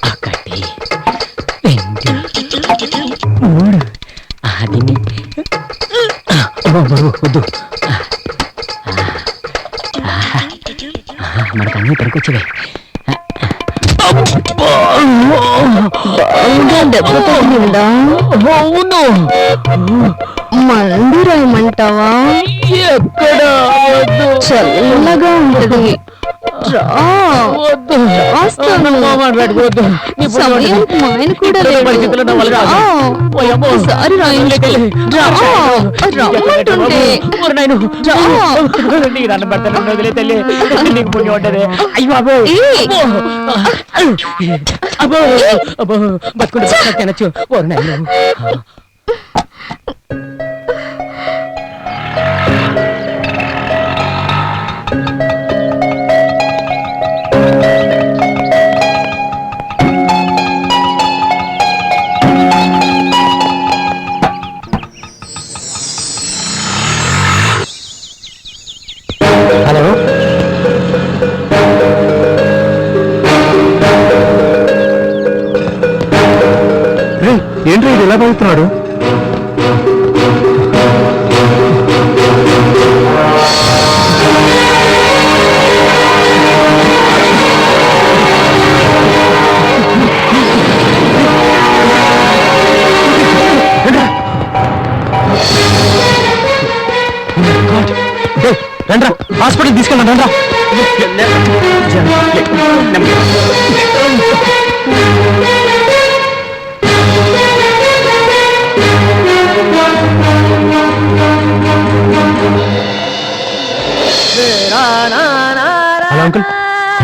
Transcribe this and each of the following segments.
ఒకటి, రెండు, మూడు. అది వద్దు. మనకు అన్నీ పనికొచ్చేవే. దెబ్బ తగిలిందా? అవును. మందు రాయమంటావా? ఎక్కడ? చల్లగా ఉంటది. సమయానికి మా ఆయన కూడా ఒకసారి రాయించుకో. రమ్మంటుంటే బతుకుంటే తినచ్చు. హలో, ఏంటో ఇది ఎలా పడుతున్నాడు? రండ్రా, హాస్పిటల్ తీసుకెళ్ళండి. రండ్రా. హలో అంకుల్,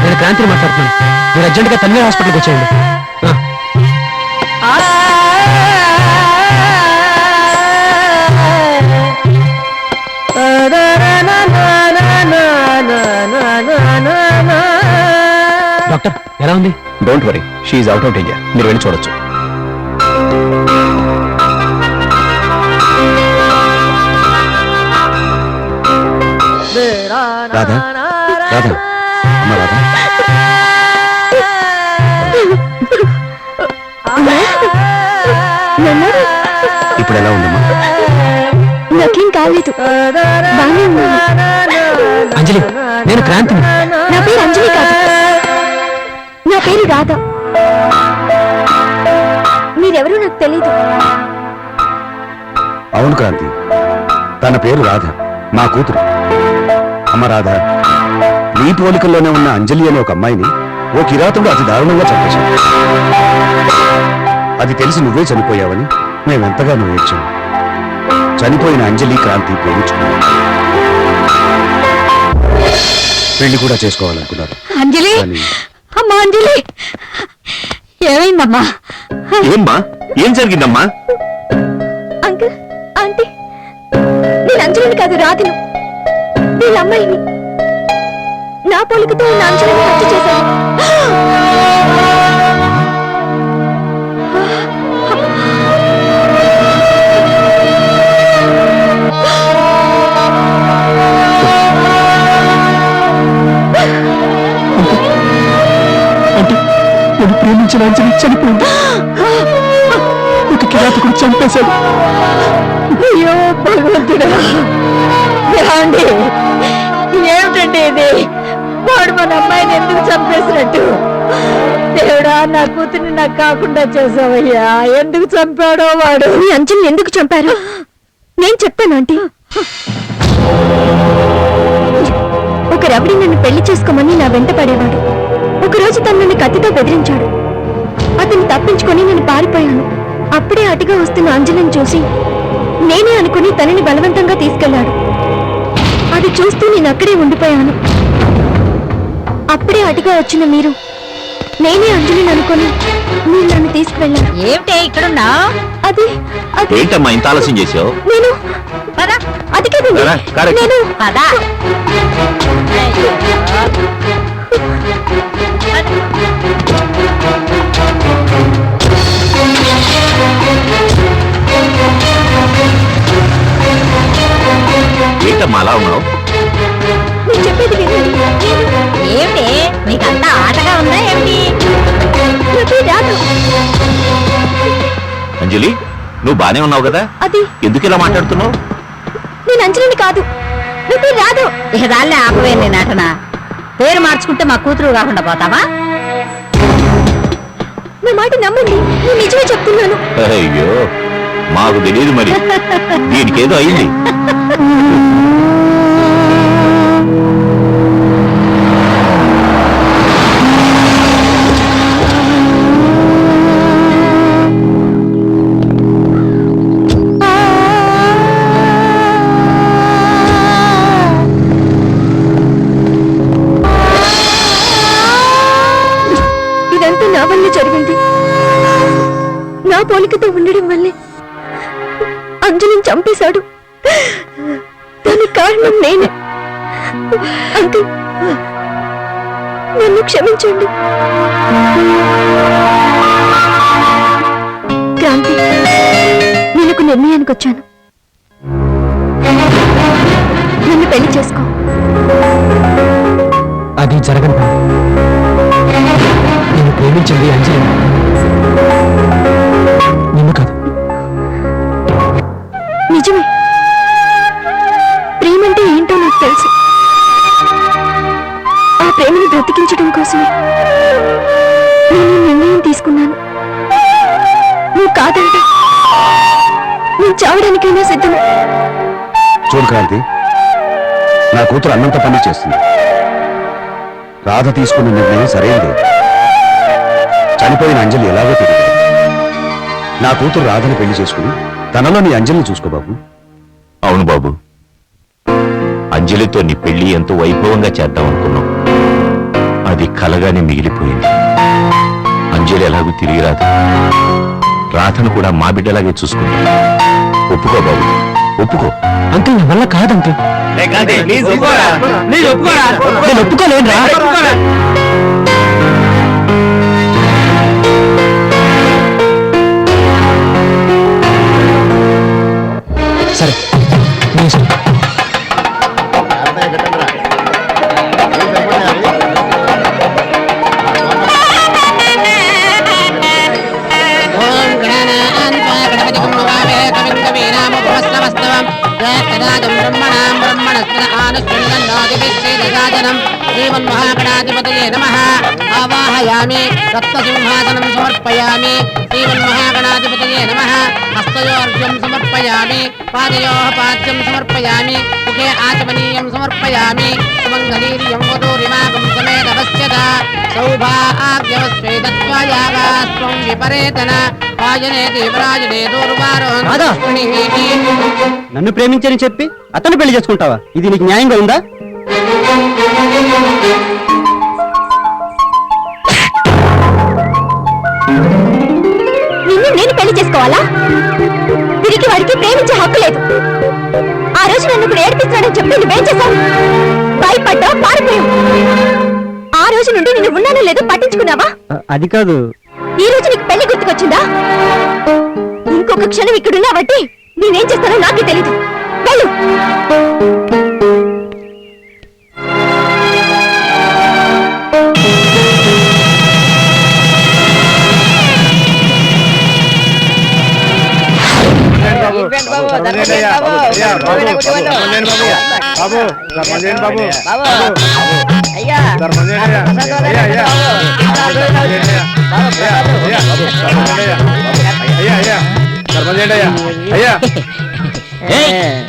నేను క్రాంతిని మాట్లాడుతున్నాను. మీరు అర్జెంట్గా తన్నే హాస్పిటల్కి వచ్చేయండి. డాక్టర్ ఎలా ఉంది? Don't worry, she's out of danger. మీరు వెళ్ళి చూడొచ్చు. రాధా, రాధా, అమ్మ రాధా. ఇప్పుడు ఎలా ఉందమ్మా? నాకేం కాలేదు, బాగానే ఉన్నాను. అంజలి, నేను క్రాంతిని. నా పేరు అంజలి కాదు, నా పేరు రాధ. మీరెవరూ నాకు తెలీదు. అవును క్రాంతి, తన పేరు రాధ, మా కూతురు. అమ్మ రాధా, నీ పోలికల్లోనే ఉన్న అంజలి అనే ఒక అమ్మాయిని ఓ కిరాతుడు అతి దారుణంగా చంపేశాడు. అది తెలిసి నువ్వే చనిపోయావని మేమెంతగానో ఏడ్చాము. చనిపోయిన అంజలి క్రాంతి ప్రేమించుకున్నాం, పెళ్లి కూడా చేసుకోవాలనుకున్నారు. అంజలి, అమ్మా అంజలి, ఏమైందమ్మా? ఏమ్మా, ఏం జరిగిందమ్మా? అంకుల్, ఆంటీ, నేను అంజలిని కాదు, రాధను, వీళ్ళ అమ్మాయిని. నా పోలికతో ఉన్న అంజలిని హత్య చేశాను. నేను ప్రేమించిన అంజలి చనిపోయింది. ఒక కిరాతకుడు చంపేశాడు. అయ్యో భగవంతుడా, ఏమిటండి ఇది? వాడు మన అమ్మాయిని ఎందుకు చంపేసినట్టు? దేవుడా, నా కూతుర్ని నాకు కాకుండా చేసావయ్యా. ఎందుకు చంపాడో వాడు? అంజలిని ఎందుకు చంపారు? నేను చెప్తాను ఆంటీ. ఒక రవిడి నన్ను పెళ్లి చేసుకోమని నా వెంట పడేవాడు. ఒకరోజు తను నన్ను కత్తితో బెదిరించాడు. అతను తప్పించుకొని నేను పారిపోయాను. అప్పుడే అటుగా వస్తున్న అంజలిని చూసి నేనే అనుకుని తనని బలవంతంగా తీసుకెళ్లాడు. అది చూస్తూ నేను అక్కడే ఉండిపోయాను. అప్పుడే అటుగా వచ్చిన మీరు నేనే అంజలిని అనుకుని మీరు నన్ను తీసుకువెళ్ళారు. ఏమిటే ఇక్కడున్నా? అది అది ఏంటమ్మా ఇంత ఆలస్యం చేసావు? నేను అది కదండి, నేను పదా. ఏంటమ్మా అలా ఉన్నావు? నేను చెప్పేది వినండి. ఏమిటి నీకు అంజలి నువ్వు బానే ఉన్నావు కదా? అది ఎందుకు ఇలా మాట్లాడుతున్నావు? నేను అంజలిని కాదు, నీ పేరు రాదు. ఇక దాల్లే ఆపవే నీ నటన. పేరు మార్చుకుంటే మా కూతురు కాకుండా పోతావా? నా మాట నమ్మండి, నేను నిజమే చెప్తున్నాను. అయ్యో మాకు తెలియదు మరి, దీనికేదో అయింది. ఇదంతా నా వల్లే జరిగింది. నా పోలికతో ఉండడం వల్లే అంజలిని చంపేశాడు. దానికి కారణం నేనే. అంకుల్, నన్ను క్షమించండి. క్రాంతి, నేను ఒక నిర్ణయానికి వచ్చాను. నన్ను పెళ్లి చేసుకో. అది జరగను పని. నేను ప్రేమించింది అంజలి, నిన్ను కాదు. నిజమే, ప్రేమంటే ఏంటో నాకు తెలుసు. ఆ ప్రేమను బ్రతికించడం కోసమే నేను ఈ నిర్ణయం తీసుకున్నాను. నువ్వు కాదంటే నేను చావడానికైనా సిద్ధం. చూడు క్రాంతి, నా కూతురు అన్నంత పని చేస్తుంది. రాధ తీసుకున్న నిర్ణయం సరైనదే. చనిపోయిన అంజలి ఎలాగో తెలియదు. నా కూతురు రాధని పెళ్లి చేసుకుని తనలో నీ అంజలిని చూసుకో బాబు. అవును బాబు, అంజలితో నీ పెళ్లి ఎంతో వైభవంగా చేద్దాం అనుకున్నాం. అది కలగానే మిగిలిపోయింది. అంజలి ఎలాగూ తిరిగి రాదు. రాధను కూడా మా బిడ్డలాగే చూసుకుంటాం. ఒప్పుకో బాబు, ఒప్పుకో. అంకుల్ నా వల్ల కాదు అంకుల్. నేను ఒప్పుకోలేనురా. సరే నీ ఇష్టం. శ్రీమన్మహాగణాధిపతయే నమః. ఆవాహయామి, రత్నసింహాసనం సమర్పయామి. శ్రీమన్మహాగణాధిపతయే నమః. హస్తయోర్ఘ్యం సమర్పయామి, పాదయోః పాద్యం సమర్పయామి, ముఖే ఆచమనీయం సమర్పయామి. సుమంగళీర్యం వధూరిమాగం సమేత పశ్యత. సౌభాగ్యవస్వేదత్వయాగాస్త్వం విపరేతన. వాజనే దేవరాజనే దూర్వారోహం. నన్ను ప్రేమించని చెప్పి అతను పెళ్లి చేసుకుంటావా? ఇది నీకు న్యాయంగా ఉందా? నిన్ను నేను పెళ్లి చేసుకోవాలా? తిరిగి వాడికి ప్రేమించే హక్కు లేదు. ఆ రోజు నన్ను ఇప్పుడు ఏడిపిస్తాడని చెప్పి నువ్వేం చేశావు? భయపడ్డావు, పారిపోయావు. ఆ రోజు నుండి నేను ఉన్నానో లేదో పట్టించుకున్నావా? అది కాదు. ఈ రోజు నీకు పెళ్లి గుర్తుకొచ్చిందా? ఇంకొక క్షణం ఇక్కడున్నావట్టి నేనేం చేస్తానో నాకే తెలీదు. వెళ్ళు.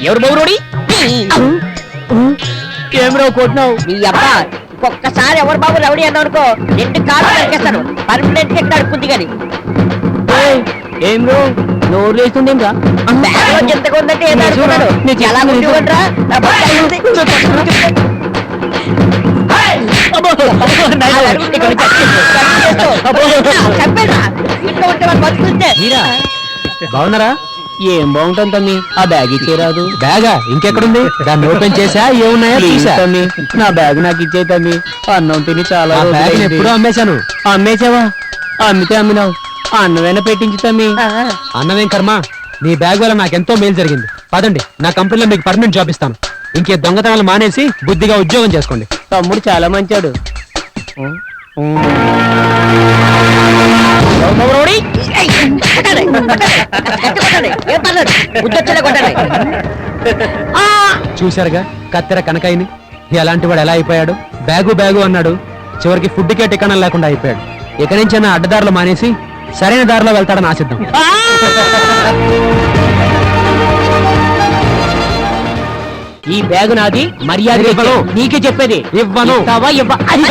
ఎవరు బౌరోడి? ఏం రావు కొట్టినావు? నీ అబ్బా ఒక్కసారి ఎవరు బాబు రౌడీ అన్నావు అనుకో, 2 కాళ్ళు నరికేస్తాను. పర్మనెంట్ గా ఇక్కడ అడుక్కుంది కానీ ఏం రావు నోరు లేస్తుందేం రా? బ్యాగ్ లో ఎంతగా ఉందంటే ఏదో అనుకున్నాను. నీకు ఎలా ఉండేవంట్రా? బాగున్నారా? ఏం బాగుంటుంది తమ్మి, ఆ బ్యాగ్ ఇచ్చేరాదు. బ్యాగా ఇంకెక్కడుంది? దాన్ని ఓపెన్ చేసా, ఏమున్నాయో చూసా. తమ్మి నా బ్యాగ్ నాకు ఇచ్చే తమ్మి. అన్నం తిని చాలా ఆ బ్యాగ్ రోజులైంది. ఎప్పుడూ అమ్మేశాను. అమ్మేసావా? అమ్మితే అమ్మినావు, అన్నమైనా పెట్టించి తమ్మి. అన్నమేం కర్మ, నీ బ్యాగ్ వల్ల నాకెంతో మేలు జరిగింది. పదండి, నా కంపెనీలో మీకు పర్మనెంట్ జాబ్ ఇస్తాను. ఇంకే దొంగతనాలు మానేసి బుద్ధిగా ఉద్యోగం చేసుకోండి. తమ్ముడు చాలా మంచాడు. కొట్టండి గట్టి కొట్టండి ఏం పర్లేదు ఉద్దొచ్చేలా కొట్టండి ఆ! చూశారుగా కత్తెర కనకాయిని ఎలాంటి వాడు ఎలా అయిపోయాడు. బ్యాగు బ్యాగు అన్నాడు, చివరికి ఫుడ్కే టికాణం లేకుండా అయిపోయాడు. ఇక నుంచి అడ్డదారులు మానేసి సరైన దారిలో వెళ్తాడని ఆశిద్దాం. ఈ బ్యాగు నాది, మర్యాద ఇవ్వను. నీకే చెప్పేది. ఇవ్వను. ఇస్తావా? ఇవ్వ. అది